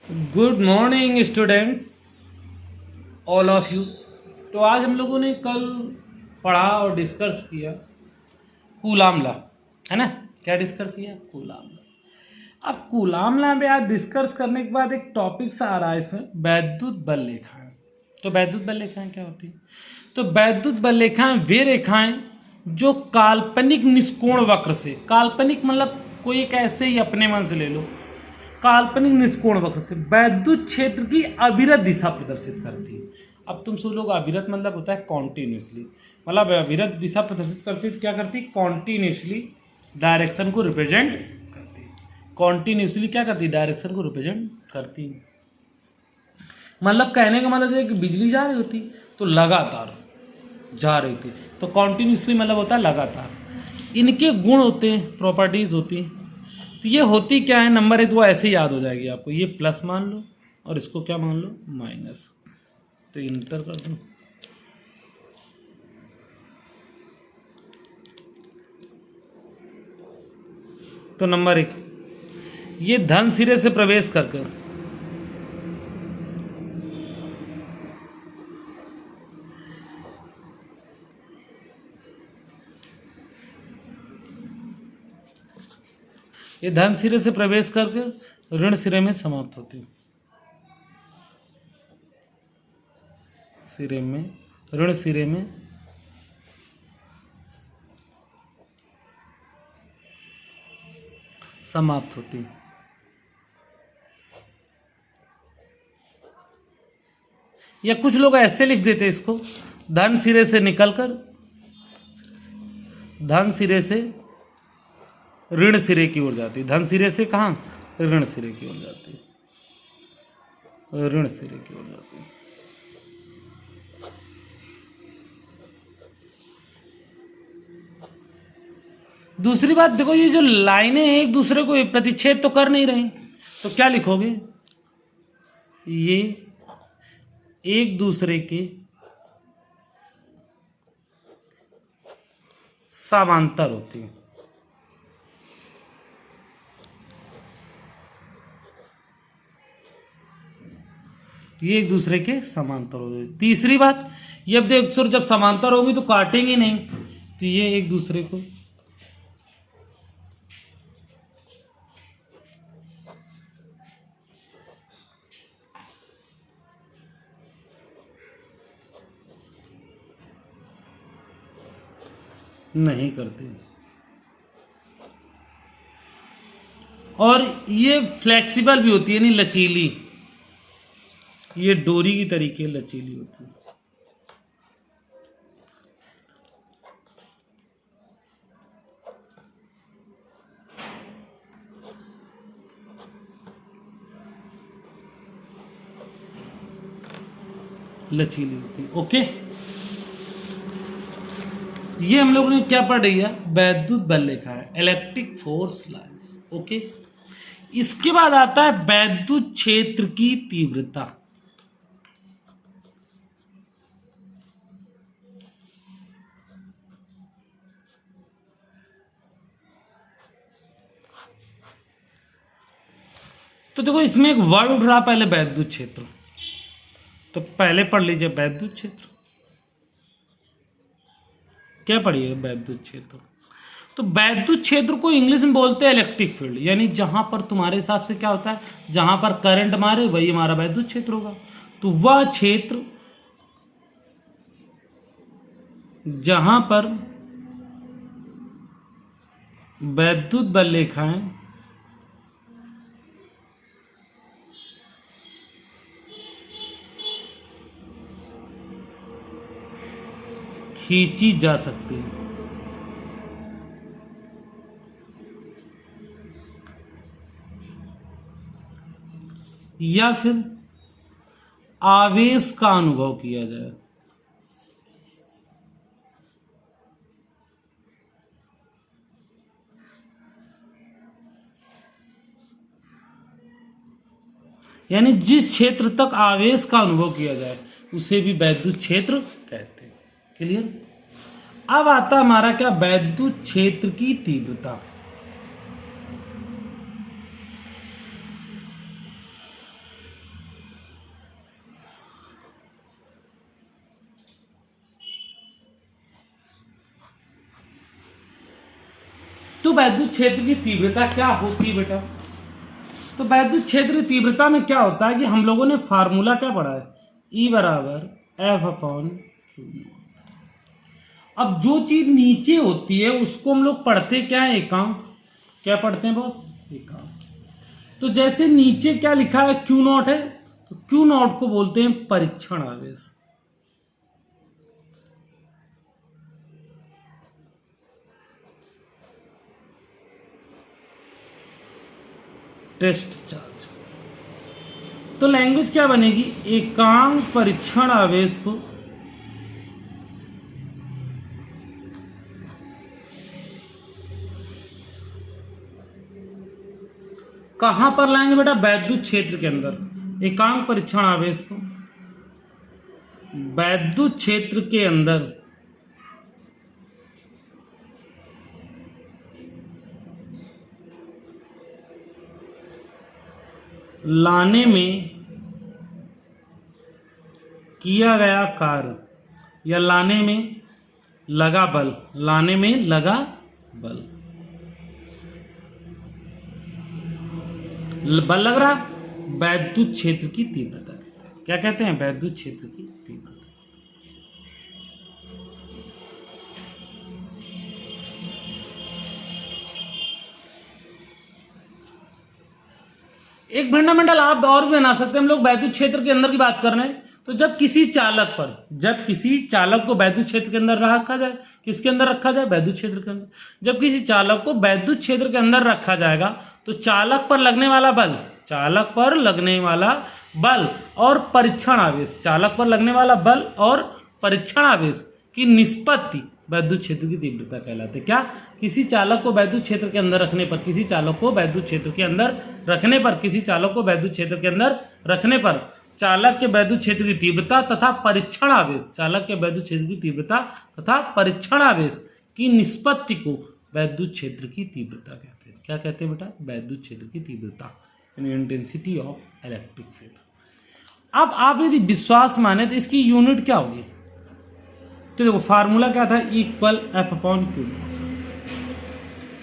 Good morning students, all of you. तो आज हम लोगों ने कल पढ़ा और डिस्कस किया कूलाम लॉ, है ना। क्या डिस्कस किया? Coulomb law. अब कूलाम लॉ में आज डिस्कस करने के बाद एक टॉपिक सा आ रहा है इसमें, वैद्युत बल रेखाएं। तो वैद्युत बल रेखाएं क्या होती है? तो वैद्युत बल रेखाएं वे रेखाएं जो काल्पनिक निष्कोण वक्र से, काल्पनिक मतलब कोई एक ऐसे ही अपने मन से ले लो, काल्पनिक निष्कोण वक्र से वैद्युत क्षेत्र की अविरत दिशा प्रदर्शित करती है। अब तुम सब लोग, अविरत मतलब होता है कॉन्टिन्यूसली, मतलब अविरत दिशा प्रदर्शित करती है तो क्या करती है? कॉन्टिन्यूसली डायरेक्शन को रिप्रेजेंट करती है। कॉन्टिन्यूसली क्या करती है? डायरेक्शन को रिप्रेजेंट करती है। मतलब कहने का मतलब है कि बिजली जा रही होती तो लगातार जा रही थी, तो कॉन्टिन्यूसली मतलब होता है लगातार। इनके गुण होते हैं, प्रॉपर्टीज होती हैं। तो ये होती क्या है? नंबर एक, वो ऐसे याद हो जाएगी आपको। ये प्लस मान लो और इसको क्या मान लो? माइनस। तो इंटर कर दो। तो नंबर एक, ये धन सिरे से प्रवेश करके ये धन सिरे से प्रवेश करके ऋण सिरे में समाप्त होती है। सिरे में, ऋण सिरे में समाप्त होती है। या कुछ लोग ऐसे लिख देते इसको, धन सिरे से निकलकर, धन सिरे से ऋण सिरे की ओर जाती है। धन सिरे से कहाँ? ऋण सिरे की ओर जाती है। ऋण सिरे की ओर जाती है। दूसरी बात देखो, ये जो लाइनें एक दूसरे को प्रतिच्छेद तो कर नहीं रही, तो क्या लिखोगे? ये एक दूसरे के समांतर होती है। ये एक दूसरे के समांतर हो गए। तीसरी बात, ये अब देखो जब समांतर होगी तो काटेंगे नहीं, तो ये एक दूसरे को नहीं करते। और ये फ्लेक्सिबल भी होती है, नहीं लचीली, ये डोरी की तरीके लचीली होती है। लचीली होती है। ओके, ये हम लोगों ने क्या पढ़ लिया? वैद्युत बल लिखा है, इलेक्ट्रिक फोर्स लाइंस। ओके, इसके बाद आता है वैद्युत क्षेत्र की तीव्रता। तो देखो इसमें एक वर्ड उठ रहा पहले, वैद्युत क्षेत्र। तो पहले पढ़ लीजिए वैद्युत क्षेत्र। क्या पढ़िए? वैद्युत क्षेत्र। तो वैद्युत क्षेत्र को इंग्लिश में बोलते हैं इलेक्ट्रिक फील्ड, यानी जहां पर तुम्हारे हिसाब से क्या होता है, जहां पर करंट मारे वही हमारा वैद्युत क्षेत्र होगा। तो वह क्षेत्र जहां पर वैद्युत बल रेखाएं खींची जा सकती है, या फिर आवेश का अनुभव किया जाए, यानी जिस क्षेत्र तक आवेश का अनुभव किया जाए उसे भी वैद्युत क्षेत्र कहते हैं। क्लियर? अब आता हमारा क्या? वैद्युत क्षेत्र की तीव्रता। तो वैद्युत क्षेत्र की तीव्रता क्या होती है बेटा? तो वैद्युत क्षेत्र की तीव्रता में क्या होता है कि हम लोगों ने फार्मूला क्या पढ़ा है, E बराबर F/Q। अब जो चीज नीचे होती है उसको हम लोग पढ़ते क्या है, एकांक। क्या पढ़ते हैं बॉस? एकांक। तो जैसे नीचे क्या लिखा है, Q0 है, तो Q0 को बोलते हैं परीक्षण आवेश। Test charge. तो लैंग्वेज क्या बनेगी, एकांक परीक्षण आवेश को कहां पर लाएंगे बेटा? वैद्युत क्षेत्र के अंदर। एकांक परीक्षण आवेश को वैद्युत क्षेत्र के अंदर लाने में किया गया कार्य या लाने में लगा बल, लाने में लगा बल, बल लग रहा, वैद्युत क्षेत्र की तीव्रता कहते हैं। क्या कहते हैं? वैद्युत क्षेत्र की तीव्रता। एक फंडामेंटल आप और भी बना सकते हैं हम लोग। वैद्युत क्षेत्र के अंदर की बात कर रहे हैं तो जब किसी चालक को वैद्युत क्षेत्र के अंदर रखा जाए, किसके अंदर रखा जाए? वैद्युत क्षेत्र के अंदर। जब किसी चालक को वैद्युत क्षेत्र के अंदर रखा जाएगा तो चालक पर लगने वाला बल और परीक्षण आवेश, चालक पर लगने वाला बल और परीक्षण आवेश की निष्पत्ति वैद्युत क्षेत्र की तीव्रता कहलाते। क्या? किसी चालक को वैद्युत क्षेत्र के अंदर रखने पर, चालक के वैद्युत क्षेत्र की तीव्रता तथा परीक्षण आवेश की निष्पत्ति को वैद्युत क्षेत्र की तीव्रता कहते हैं। क्या कहते हैं बेटा? वैद्युत क्षेत्र की तीव्रता, इंटेंसिटी ऑफ इलेक्ट्रिक फील्ड। अब आप यदि विश्वास माने तो इसकी यूनिट क्या होगी? तो देखो फार्मूला क्या था, F/Q।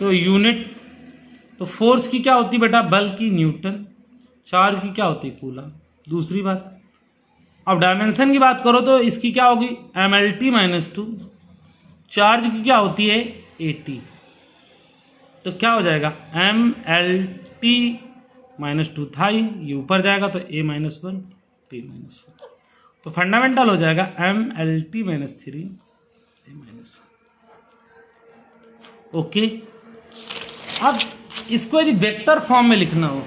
तो यूनिट, तो फोर्स की क्या होती है बेटा? बल की न्यूटन। चार्ज की क्या होती है? कूलम। दूसरी बात, अब डायमेंशन की बात करो तो इसकी क्या होगी? MLT-2। चार्ज की क्या होती है? AT। तो क्या हो जाएगा? MLT-2 था, ये ऊपर जाएगा तो A-1 T-1। तो फंडामेंटल हो जाएगा MLT-3 A-1। ओके। अब इसको यदि वेक्टर फॉर्म में लिखना हो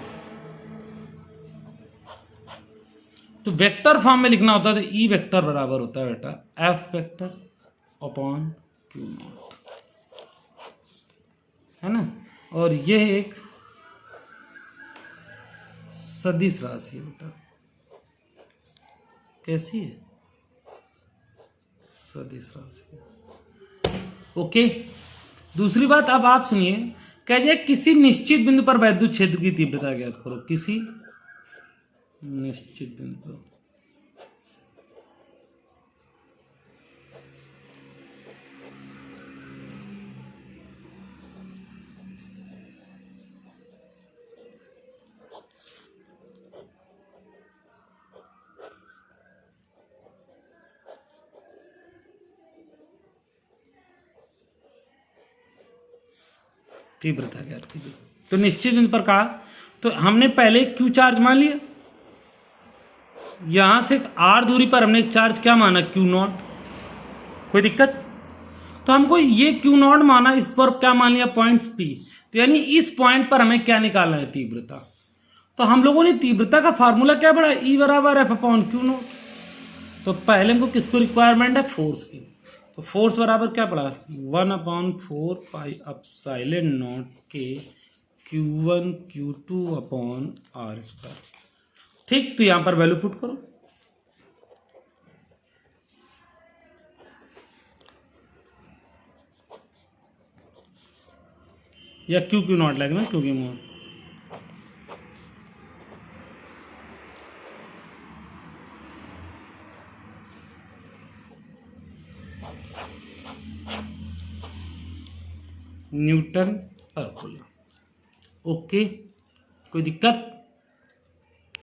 तो वेक्टर फॉर्म में लिखना होता है तो E वेक्टर बराबर होता है बेटा F/Q0, है ना। और यह एक सदिश राशि है बेटा। कैसी है? सदिश राशि। ओके। दूसरी बात, अब आप सुनिए, कहिए किसी निश्चित बिंदु पर वैद्युत क्षेत्र की तीव्रता ज्ञात करो। किसी निश्चित बिंदु पर तीव्रता ज्ञात कीजिए। तो निश्चित बिंदु पर कहा तो हमने पहले Q चार्ज मान लिया, यहां से R दूरी पर हमने एक चार्ज क्या माना? Q0। कोई दिक्कत? तो हमको ये Q0 माना, इस पर क्या मान लिया? Points P। तो यानी इस पॉइंट पर हमें क्या निकालना है? तीव्रता। तो हम लोगों ने तीव्रता का फॉर्मूला क्या पढ़ा? E बराबर F/Q0। तो पहले हमको किसको रिक्वायरमेंट है? फोर्स की। तो फोर्स बराबर क्या पड़ा? 1/4πε0 के Q1 Q2/R²। ठीक, तो यहां पर वैल्यू पुट करो। या Q0 लगना, क्योंकि मोड न्यूटन पावरफुल है। ओके, कोई दिक्कत?